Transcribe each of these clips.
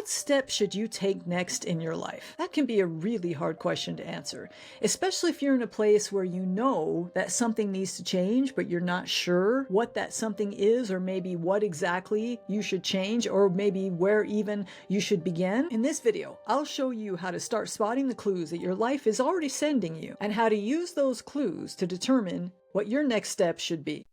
What step should you take next in your life? That can be a really hard question to answer, especially if you're in a place where you know that something needs to change, but you're not sure what that something is, or maybe what exactly you should change, or maybe where even you should begin. In this video, I'll show you how to start spotting the clues that your life is already sending you, and how to use those clues to determine what your next step should be.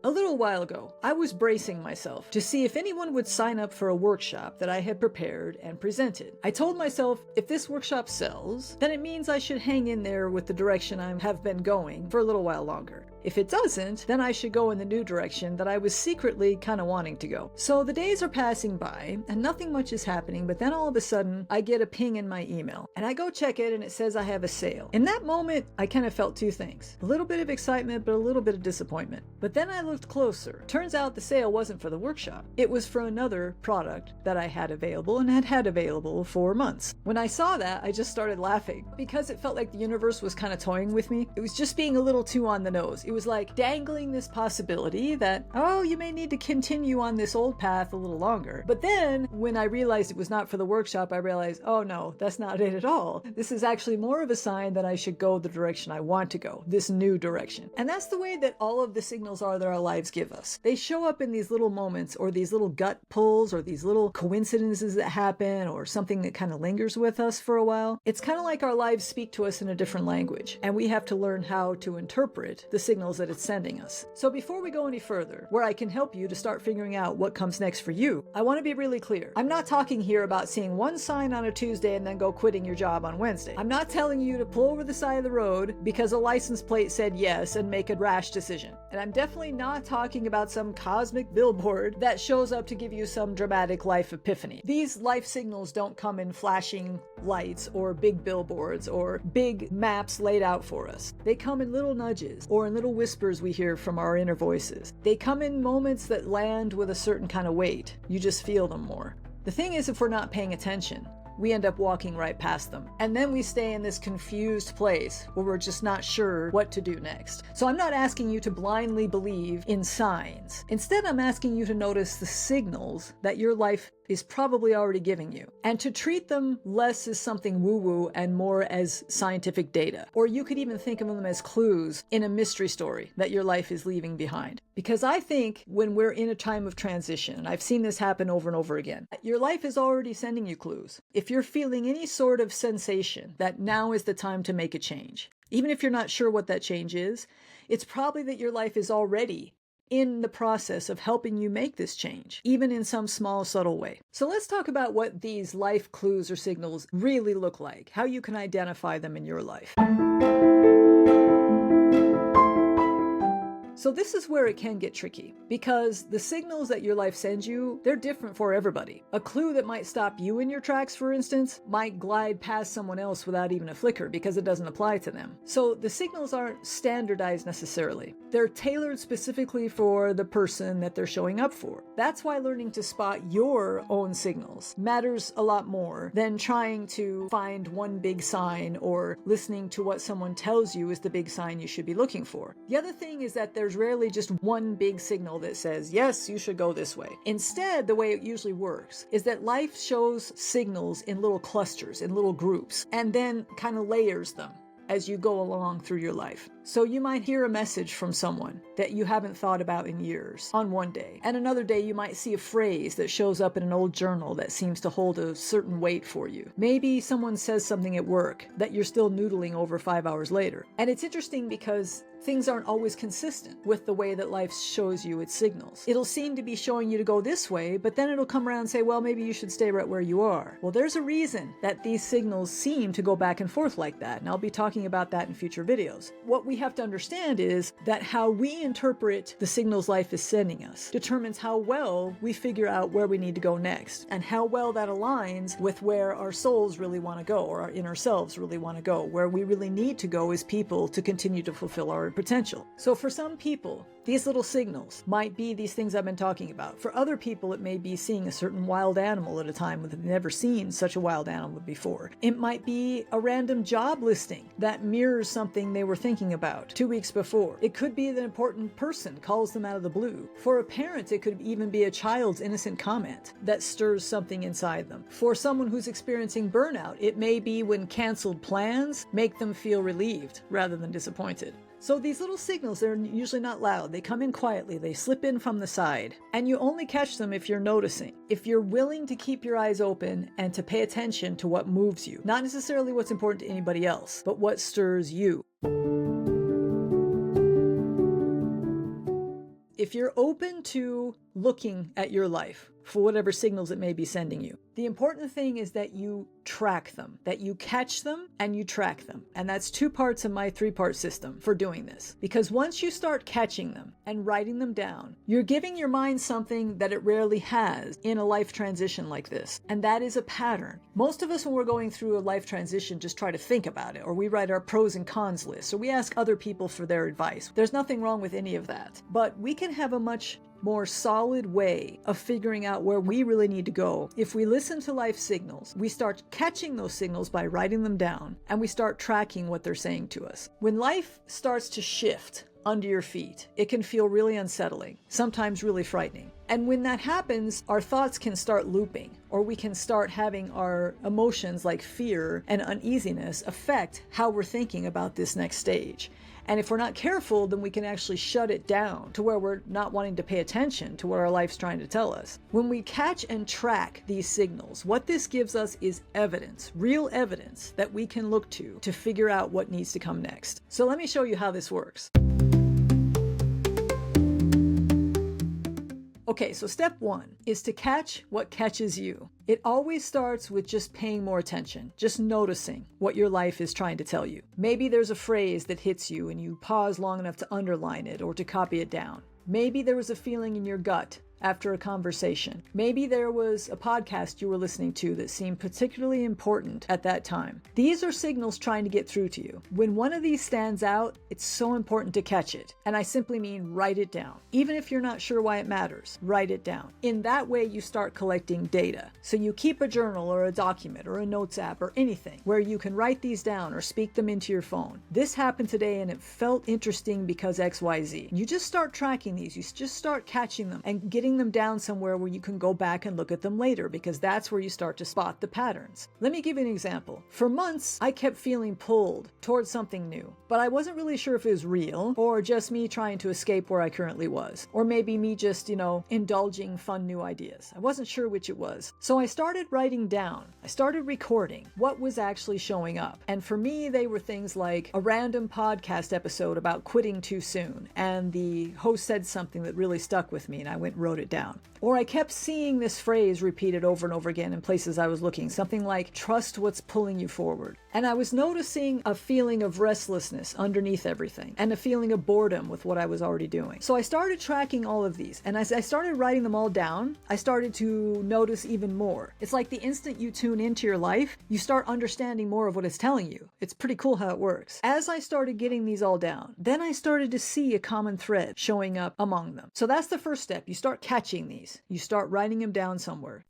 A little while ago, I was bracing myself to see if anyone would sign up for a workshop that I had prepared and presented. I told myself, if this workshop sells, then it means I should hang in there with the direction I have been going for a little while longer. If it doesn't, then I should go in the new direction that I was secretly kind of wanting to go. So the days are passing by and nothing much is happening, but then all of a sudden I get a ping in my email and I go check it and it says I have a sale. In that moment, I kind of felt two things. A little bit of excitement, but a little bit of disappointment. But then I looked closer. Turns out the sale wasn't for the workshop. It was for another product that I had available and had available for months. When I saw that, I just started laughing because it felt like the universe was kind of toying with me. It was just being a little too on the nose. It was like dangling this possibility that, oh, you may need to continue on this old path a little longer. But then when I realized it was not for the workshop, I realized, oh no, that's not it at all. This is actually more of a sign that I should go the direction I want to go, this new direction. And that's the way that all of the signals are that our lives give us. They show up in these little moments, or these little gut pulls, or these little coincidences that happen, or something that kind of lingers with us for a while. It's kind of like our lives speak to us in a different language, and we have to learn how to interpret the signals that it's sending us. So before we go any further, where I can help you to start figuring out what comes next for you, I want to be really clear. I'm not talking here about seeing one sign on a Tuesday and then go quitting your job on Wednesday. I'm not telling you to pull over the side of the road because a license plate said yes and make a rash decision. And I'm definitely not talking about some cosmic billboard that shows up to give you some dramatic life epiphany. These life signals don't come in flashing lights or big billboards or big maps laid out for us. They come in little nudges or in little whispers we hear from our inner voices. They come in moments that land with a certain kind of weight. You just feel them more. The thing is, if we're not paying attention, we end up walking right past them. And then we stay in this confused place where we're just not sure what to do next. So I'm not asking you to blindly believe in signs. Instead, I'm asking you to notice the signals that your life is probably already giving you, and to treat them less as something woo-woo and more as scientific data. Or you could even think of them as clues in a mystery story that your life is leaving behind. Because I think when we're in a time of transition, and I've seen this happen over and over again, your life is already sending you clues. If you're feeling any sort of sensation that now is the time to make a change, even if you're not sure what that change is, it's probably that your life is already in the process of helping you make this change, even in some small, subtle way. So let's talk about what these life clues or signals really look like, how you can identify them in your life. So this is where it can get tricky, because the signals that your life sends you, they're different for everybody. A clue that might stop you in your tracks, for instance, might glide past someone else without even a flicker because it doesn't apply to them. So the signals aren't standardized necessarily. They're tailored specifically for the person that they're showing up for. That's why learning to spot your own signals matters a lot more than trying to find one big sign or listening to what someone tells you is the big sign you should be looking for. The other thing is that there's rarely just one big signal that says, yes, you should go this way. Instead, the way it usually works is that life shows signals in little clusters, in little groups, and then kind of layers them as you go along through your life. So you might hear a message from someone that you haven't thought about in years on one day. And another day you might see a phrase that shows up in an old journal that seems to hold a certain weight for you. Maybe someone says something at work that you're still noodling over 5 hours later. And it's interesting because things aren't always consistent with the way that life shows you its signals. It'll seem to be showing you to go this way, but then it'll come around and say, well, maybe you should stay right where you are. Well, there's a reason that these signals seem to go back and forth like that, and I'll be talking about that in future videos. What we have to understand is that how we interpret the signals life is sending us determines how well we figure out where we need to go next, and how well that aligns with where our souls really want to go, or our inner selves really want to go, where we really need to go as people to continue to fulfill our potential. So for some people, These little signals might be these things I've been talking about. For other people, it may be seeing a certain wild animal at a time when they've never seen such a wild animal before. It might be a random job listing that mirrors something they were thinking about 2 weeks before. It could be that an important person calls them out of the blue. For a parent, it could even be a child's innocent comment that stirs something inside them. For someone who's experiencing burnout, it may be when canceled plans make them feel relieved rather than disappointed. So these little signals, they're usually not loud. They come in quietly. They slip in from the side. And you only catch them if you're noticing. If you're willing to keep your eyes open and to pay attention to what moves you. Not necessarily what's important to anybody else, but what stirs you. If you're open to looking at your life for whatever signals it may be sending you, the important thing is that you track them, that you catch them and you track them. And that's 2 parts of my 3-part system for doing this. Because once you start catching them and writing them down, you're giving your mind something that it rarely has in a life transition like this. And that is a pattern. Most of us, when we're going through a life transition, just try to think about it, or we write our pros and cons list, or we ask other people for their advice. There's nothing wrong with any of that. But we can have a much more solid way of figuring out where we really need to go. If we listen to life signals, we start catching those signals by writing them down, and we start tracking what they're saying to us. When life starts to shift under your feet, it can feel really unsettling, sometimes really frightening. And when that happens, our thoughts can start looping, or we can start having our emotions like fear and uneasiness affect how we're thinking about this next stage. And if we're not careful, then we can actually shut it down to where we're not wanting to pay attention to what our life's trying to tell us. When we catch and track these signals, what this gives us is evidence, real evidence that we can look to figure out what needs to come next. So let me show you how this works. Okay, so step 1 is to catch what catches you. It always starts with just paying more attention, just noticing what your life is trying to tell you. Maybe there's a phrase that hits you and you pause long enough to underline it or to copy it down. Maybe there was a feeling in your gut after a conversation. Maybe there was a podcast you were listening to that seemed particularly important at that time. These are signals trying to get through to you. When one of these stands out, it's so important to catch it. And I simply mean write it down. Even if you're not sure why it matters, write it down. In that way, you start collecting data. So you keep a journal or a document or a notes app or anything where you can write these down or speak them into your phone. This happened today and it felt interesting because XYZ. You just start tracking these. You just start catching them and getting them down somewhere where you can go back and look at them later, because that's where you start to spot the patterns. Let me give you an example. For months, I kept feeling pulled towards something new, but I wasn't really sure if it was real or just me trying to escape where I currently was, or maybe me just, indulging fun new ideas. I wasn't sure which it was. So I started writing down. I started recording what was actually showing up. And for me, they were things like a random podcast episode about quitting too soon, and the host said something that really stuck with me, and I went and wrote it down. Or I kept seeing this phrase repeated over and over again in places I was looking, something like, trust what's pulling you forward. And I was noticing a feeling of restlessness underneath everything, and a feeling of boredom with what I was already doing. So I started tracking all of these, and as I started writing them all down, I started to notice even more. It's like the instant you tune into your life, you start understanding more of what it's telling you. It's pretty cool how it works. As I started getting these all down, then I started to see a common thread showing up among them. So that's the first step. You start catching these. You start writing them down somewhere.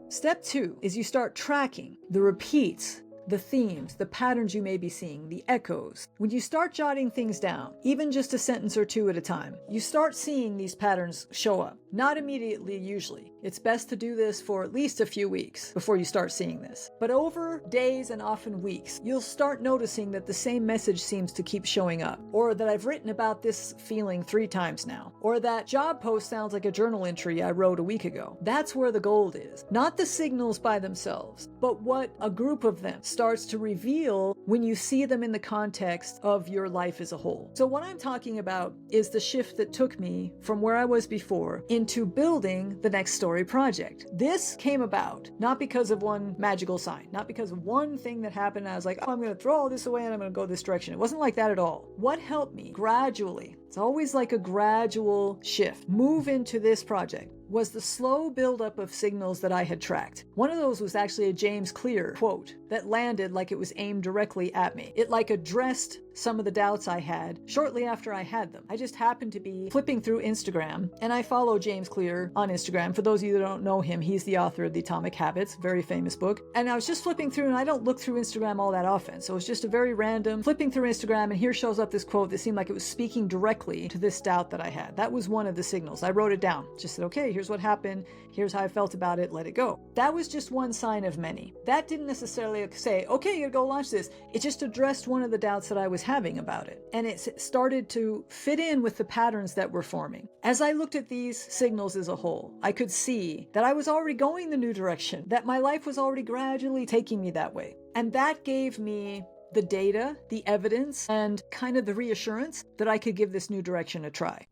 Step 2 is you start tracking the repeats, the themes, the patterns you may be seeing, the echoes. When you start jotting things down, even just a sentence or two at a time, you start seeing these patterns show up. Not immediately, usually. It's best to do this for at least a few weeks before you start seeing this. But over days and often weeks, you'll start noticing that the same message seems to keep showing up, or that I've written about this feeling 3 times now, or that job post sounds like a journal entry I wrote a week ago. That's where the gold is. Not the signals by themselves, but what a group of them starts to reveal when you see them in the context of your life as a whole. So what I'm talking about is the shift that took me from where I was before into building the Next Story project. This came about not because of one magical sign, not because of one thing that happened and I was like, oh, I'm going to throw all this away and I'm going to go this direction. It wasn't like that at all. What helped me gradually, it's always like a gradual shift, move into this project, was the slow buildup of signals that I had tracked. One of those was actually a James Clear quote that landed like it was aimed directly at me. It like addressed some of the doubts I had shortly after I had them. I just happened to be flipping through Instagram, and I follow James Clear on Instagram. For those of you that don't know him, he's the author of The Atomic Habits, very famous book. And I was just flipping through, and I don't look through Instagram all that often. So it was just a very random flipping through Instagram, and here shows up this quote that seemed like it was speaking directly to this doubt that I had. That was one of the signals. I wrote it down. Just said, okay, here's what happened. Here's how I felt about it. Let it go. That was just one sign of many. That didn't necessarily say, okay, you gotta go launch this. It just addressed one of the doubts that I was having about it. And it started to fit in with the patterns that were forming. As I looked at these signals as a whole, I could see that I was already going the new direction, that my life was already gradually taking me that way. And that gave me the data, the evidence, and kind of the reassurance that I could give this new direction a try.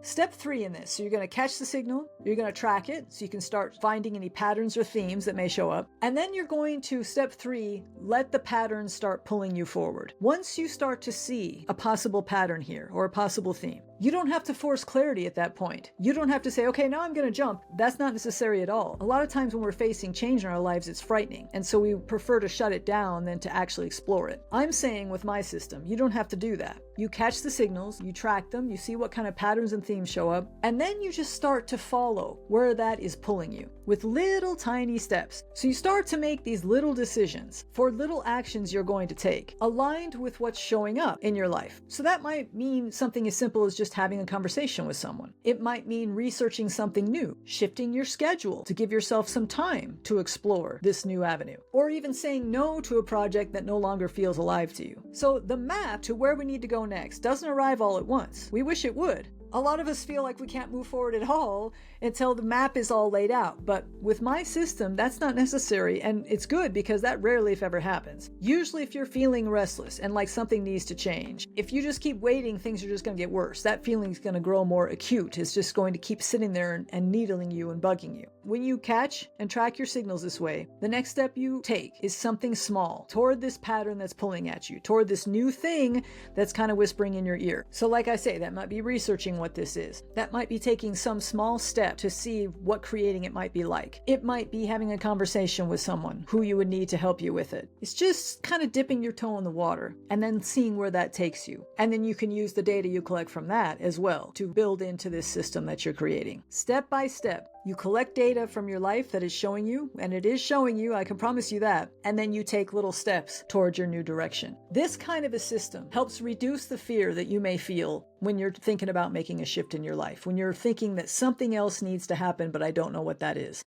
Step 3 in this, so you're going to catch the signal, you're going to track it, so you can start finding any patterns or themes that may show up, and then you're going to, step 3, let the patterns start pulling you forward. Once you start to see a possible pattern here, or a possible theme, you don't have to force clarity at that point. You don't have to say, okay, now I'm going to jump. That's not necessary at all. A lot of times when we're facing change in our lives, it's frightening, and so we prefer to shut it down than to actually explore it. I'm saying with my system, you don't have to do that. You catch the signals, you track them, you see what kind of patterns and themes show up, and then you just start to follow where that is pulling you with little tiny steps. So you start to make these little decisions for little actions you're going to take aligned with what's showing up in your life. So that might mean something as simple as just having a conversation with someone. It might mean researching something new, shifting your schedule to give yourself some time to explore this new avenue, or even saying no to a project that no longer feels alive to you. So the map to where we need to go next doesn't arrive all at once. We wish it would. A lot of us feel like we can't move forward at all until the map is all laid out. But with my system, that's not necessary. And it's good because that rarely, if ever, happens. Usually if you're feeling restless and like something needs to change, if you just keep waiting, things are just going to get worse. That feeling is going to grow more acute. It's just going to keep sitting there and needling you and bugging you. When you catch and track your signals this way, the next step you take is something small toward this pattern that's pulling at you, toward this new thing that's kind of whispering in your ear. So like I say, that might be researching what this is. That might be taking some small step to see what creating it might be like. It might be having a conversation with someone who you would need to help you with it. It's just kind of dipping your toe in the water and then seeing where that takes you. And then you can use the data you collect from that as well to build into this system that you're creating. Step by step, you collect data from your life that is showing you, and it is showing you, I can promise you that, and then you take little steps towards your new direction. This kind of a system helps reduce the fear that you may feel when you're thinking about making a shift in your life, when you're thinking that something else needs to happen, but I don't know what that is.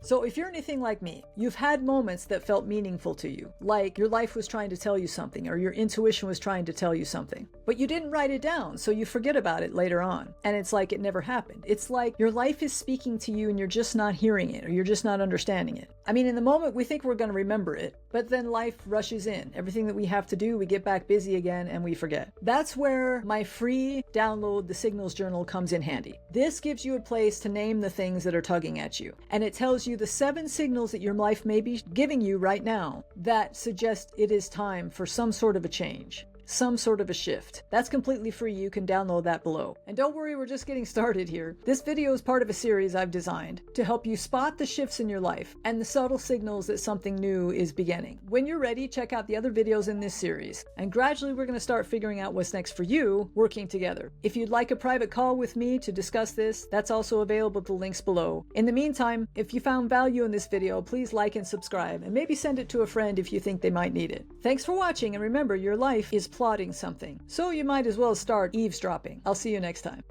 So if you're anything like me, you've had moments that felt meaningful to you, like your life was trying to tell you something or your intuition was trying to tell you something, but you didn't write it down, so you forget about it later on, and it's like it never happened. It's like your life is speaking to you and you're just not hearing it, or you're just not understanding it. I mean, in the moment we think we're going to remember it, but then life rushes in. Everything that we have to do, we get back busy again and we forget. That's where my free download, the Signals Journal, comes in handy. This gives you a place to name the things that are tugging at you, and it tells you the 7 signals that your life may be giving you right now that suggest it is time for some sort of a change, some sort of a shift. That's completely free. You can download that below. And don't worry, we're just getting started here. This video is part of a series I've designed to help you spot the shifts in your life and the subtle signals that something new is beginning. When you're ready, check out the other videos in this series, and gradually we're going to start figuring out what's next for you, working together. If you'd like a private call with me to discuss this, that's also available at the links below. In the meantime, if you found value in this video, please like and subscribe, and maybe send it to a friend if you think they might need it. Thanks for watching, and remember, your life is plotting something, so you might as well start eavesdropping. I'll see you next time.